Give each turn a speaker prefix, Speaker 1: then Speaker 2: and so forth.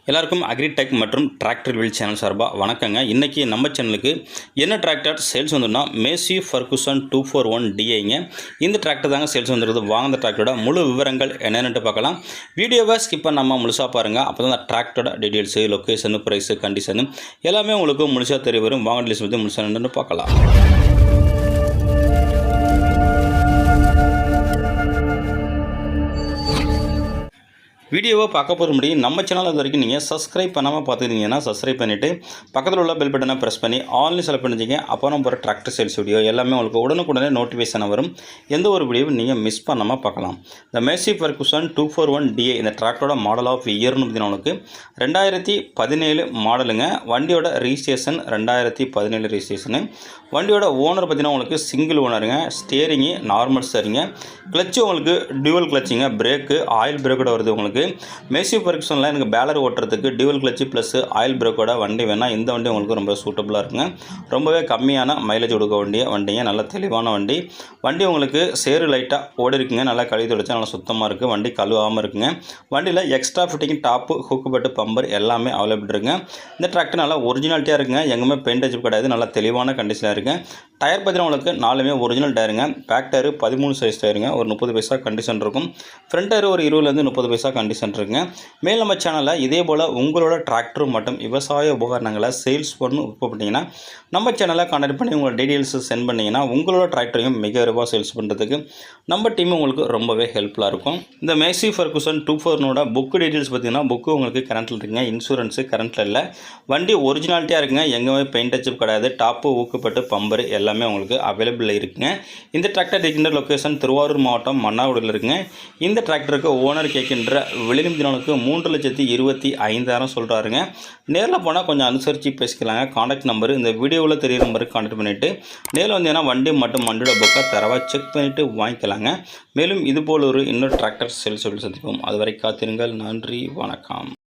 Speaker 1: எல்லாருக்கும் அக்ரிடெக் மற்றும் tractor wheel channel சார்பாக வணக்கங்க. இன்றைக்கி நம்ம சேனலுக்கு என்ன டிராக்டர் சேல்ஸ் வந்துன்னா மேசி ஃபர்குசன் 241 டிஐங்க. இந்த டிராக்டர் தாங்க சேல்ஸ் வந்துருக்குது. வாங்க இந்த டிராக்டரோட முழு விவரங்கள் என்னென்னு பார்க்கலாம். வீடியோவை ஸ்கிப் பண்ணாமல் முழுசாக பாருங்கள். அப்போ தான் அந்த டிராக்டரோட டீட்டெயில்ஸு, லொக்கேஷனு, ப்ரைஸு, கண்டிஷனு எல்லாமே உங்களுக்கு முழுசாக தெரிய வரும். வாங்க டீல்ஸ் வந்து முழுசாக என்னென்னு பார்க்கலாம். வீடியோவை பார்க்க போகிற முடியும். நம்ம சேனல் இது வரைக்கும் நீங்கள் சப்ஸ்கிரைப் பண்ணாமல் பார்த்துக்கிட்டீங்கன்னா சப்ஸ்கிரைப் பண்ணிவிட்டு பக்கத்தில் உள்ள பெல் பட்டனை ப்ரெஸ் பண்ணி ஆன்லைன் செலக்ட் பண்ணிச்சிங்க. அப்புறம் போகிற டிராக்டர் சேல்ஸ் வீடியோ எல்லாமே உங்களுக்கு உடனுக்குடனே நோட்டிஃபிகேஷன் வரும். எந்த ஒரு வீடியோவும் நீங்கள் மிஸ் பண்ணாமல் பார்க்கலாம். இந்த மேசி ஃபர்குசன் 241 டிஏ இந்த டிராக்டரோட மாடல் ஆஃப் இயர்னு பார்த்தீங்கன்னா உங்களுக்கு 2017 மாடலுங்க. வண்டியோட ரிஜிஸ்ட்ரேஷன் 2017 ரிஜிஸ்ட்ரேஷனு. வண்டியோட ஓனர் பார்த்தீங்கன்னா உங்களுக்கு சிங்கிள் ஓனருங்க. ஸ்டேரிங்கு நார்மல் ஸ்டேரிங்க. கிளச்சு உங்களுக்கு டியூவல் கிளச்சிங்க. பிரேக்கு ஆயில் பிரேக்கோட வருது. உங்களுக்கு மேசி ஃபர்குசனில் எனக்கு பேலர் ஓட்டுறதுக்கு டியூவல் கிளச்சு ப்ளஸ் ஆயில் பிரேக்கோட வண்டி வேணால் இந்த வண்டி உங்களுக்கு ரொம்ப சூட்டபுளாக இருக்குங்க. ரொம்பவே கம்மியான மைலேஜ் கொடுக்க வேண்டிய வண்டிங்க. நல்ல தெளிவான வண்டி. வண்டி உங்களுக்கு சேரு லைட்டாக ஓடி இருக்குங்க. நல்லா கழுவி தொடச்சா நல்லா சுத்தமாக இருக்குது. வண்டி கழுவாமல் இருக்குங்க. வண்டியில் எக்ஸ்ட்ரா ஃபிட்டிங் டாப்பு, ஹுக்கு பட்டு, பம்பர் எல்லாமே அவைலபிள் இருக்குங்க. இந்த டிராக்டர் நல்லா ஒரிஜினாலிட்டியாக இருக்குங்க. எங்குமே பெயிண்ட் அடிச்சு கிடையாது. நல்லா தெளிவான கண்டிஷனாக இருக்குங்க. டயர் பார்த்தீங்கன்னா உங்களுக்கு 4மே ஒரிஜினல் டயருங்க. பேக் டயர் 13 சைஸ் டயருங்க. ஒரு 30 பைசா கண்டிஷன் இருக்கும். ஃப்ரண்ட் டயர் ஒரு 20லேருந்து 30 பைசா கண்டிஷன் இருக்குங்க. மேல் நம்ம சேனலில் இதே போல் உங்களோட டிராக்டர் மற்றும் விவசாய உபகரணங்களை சேல்ஸ் பண்ணணும் விருப்பப்பட்டீங்கன்னா நம்ம சேனலை கான்டாக்ட் பண்ணி உங்களோட டீட்டெயில்ஸ் சென்ட் பண்ணிங்கன்னா உங்களோட டிராக்டரையும் மிக விரைவாக சேல்ஸ் பண்ணுறதுக்கு நம்ம டீம் உங்களுக்கு ரொம்பவே ஹெல்ப்ஃபுல்லாக இருக்கும். இந்த மேசி ஃபர்குசன் 241 புக்கு டீட்டெயில்ஸ் பார்த்தீங்கன்னா புக்கு உங்களுக்கு கரண்ட்டில் இருக்குங்க. இன்சூரன்ஸு கரண்ட்டில் இல்லை. வண்டி ஒரிஜினாலிட்டியாக இருக்குங்க. எங்கேயுமே பெயிண்ட் அடிச்சு கிடையாது. டாப்பு, ஊக்குப்பட்டு, பம்பர் எல்லாமே உங்களுக்கு அவைலபிள் இருக்குங்க. இந்த டிராக்டர் இருக்கின்ற லொக்கேஷன் திருவாரூர் மாவட்டம் மன்னார்குடியில் இருக்குங்க. இந்த டிராக்டருக்கு ஓனர் கேட்கின்ற விலைநிதினாலுக்கு 3,25,000 சொல்கிறாருங்க. நேரில் போனால் கொஞ்சம் அனுசரித்து பேசிக்கலாங்க. கான்டாக்ட் நம்பர் இந்த வீடியோவில் தெரியுற நம்பருக்கு கான்டாக்ட் பண்ணிவிட்டு நேரில் வந்தீங்கன்னா வண்டி மற்றும் வண்டியோட புக்கை தரவாக செக் பண்ணிவிட்டு வாங்கிக்கலாங்க. மேலும் இதுபோல் ஒரு இன்னொரு டிராக்டர் சேல்ஸ் சந்திப்போம். அதுவரை காத்திருங்கள். நன்றி, வணக்கம்.